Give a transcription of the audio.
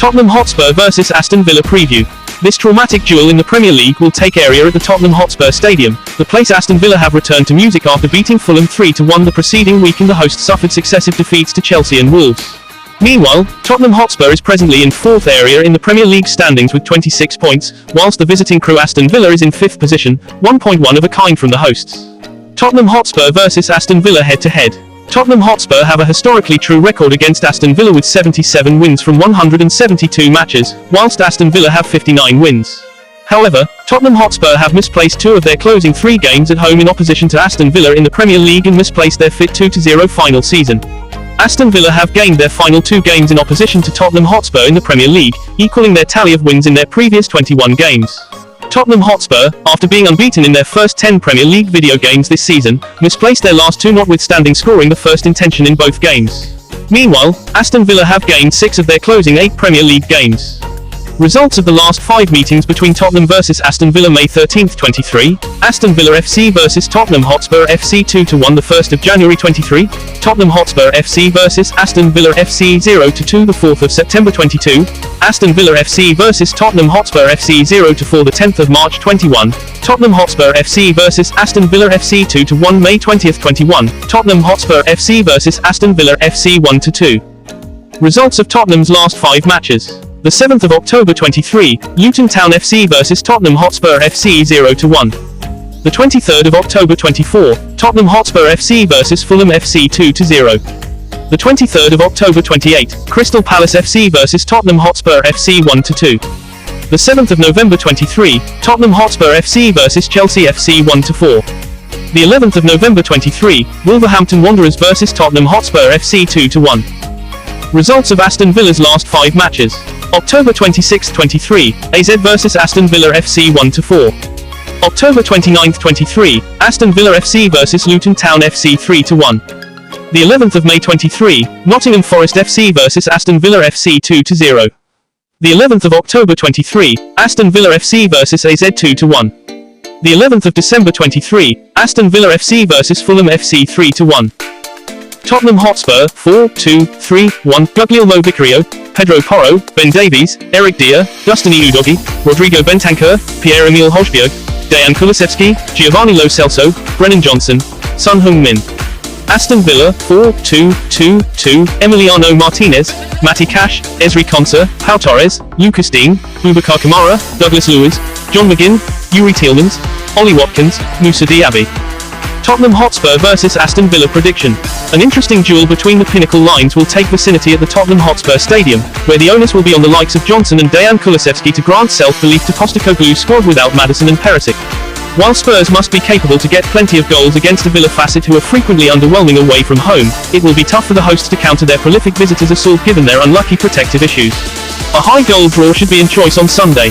Tottenham Hotspur vs Aston Villa preview. This traumatic duel in the Premier League will take area at the Tottenham Hotspur Stadium, the place Aston Villa have returned to music after beating Fulham 3-1 the preceding week, and the hosts suffered successive defeats to Chelsea and Wolves. Meanwhile, Tottenham Hotspur is presently in 4th area in the Premier League standings with 26 points, whilst the visiting crew Aston Villa is in 5th position, 1 point one of a kind from the hosts. Tottenham Hotspur vs Aston Villa head-to-head. Tottenham Hotspur have a historically true record against Aston Villa with 77 wins from 172 matches, whilst Aston Villa have 59 wins. However, Tottenham Hotspur have misplaced 2 of their closing 3 games at home in opposition to Aston Villa in the Premier League and misplaced their fit 2-0 final season. Aston Villa have gained their final 2 games in opposition to Tottenham Hotspur in the Premier League, equaling their tally of wins in their previous 21 games. Tottenham Hotspur, after being unbeaten in their first 10 Premier League video games this season, misplaced their last 2 notwithstanding scoring the first intention in both games. Meanwhile, Aston Villa have gained 6 of their closing 8 Premier League games. Results of the last 5 meetings between Tottenham vs Aston Villa May 13, 23, Aston Villa FC vs Tottenham Hotspur FC 2-1 the 1st of January 23, Tottenham Hotspur FC vs Aston Villa FC 0-2 the 4th of September 22, Aston Villa FC vs Tottenham Hotspur FC 0-4 the 10th of March 21, Tottenham Hotspur FC vs Aston Villa FC 2-1 May 20, 21, Tottenham Hotspur FC vs Aston Villa FC 1-2. Results of Tottenham's last 5 matches. The 7th of October 23, Luton Town FC vs Tottenham Hotspur FC 0-1. The 23rd of October 24, Tottenham Hotspur FC vs Fulham FC 2-0. The 23rd of October 28, Crystal Palace FC vs Tottenham Hotspur FC 1-2. The 7th of November 23, Tottenham Hotspur FC vs Chelsea FC 1-4. The 11th of November 23, Wolverhampton Wanderers vs Tottenham Hotspur FC 2-1. Results of Aston Villa's last 5 matches. October 26-23, AZ vs Aston Villa FC 1-4. October 29-23, Aston Villa FC vs Luton Town FC 3-1. The 11th of May 23, Nottingham Forest FC vs Aston Villa FC 2-0. The 11th of October 23, Aston Villa FC vs AZ 2-1. The 11th of December 23, Aston Villa FC vs Fulham FC 3-1. Tottenham Hotspur 4-2-3-1 Guglielmo Vicario, Pedro Porro, Ben Davies, Eric Dier, Dustin Udogi, Rodrigo Bentancur, Pierre-Emile Hojbjerg, Dejan Kulusevski, Giovanni Lo Celso, Brennan Johnson, Son Heung-min. Aston Villa 4-2-2-2 Emiliano Martinez, Matty Cash, Ezri Konsa, Pau Torres, Lucas Dean, Boubacar Kamara, Douglas Luiz, John McGinn, Yuri Tielemans, Ollie Watkins, Moussa Diaby. Tottenham Hotspur vs Aston Villa prediction. An interesting duel between the pinnacle lines will take vicinity at the Tottenham Hotspur Stadium, where the onus will be on the likes of Johnson and Dejan Kulusevski to grant self-belief to Postecoglou's squad without Maddison and Perchy. While Spurs must be capable to get plenty of goals against a Villa facet who are frequently underwhelming away from home, it will be tough for the hosts to counter their prolific visitors' assault given their unlucky protective issues. A high goal draw should be in choice on Sunday.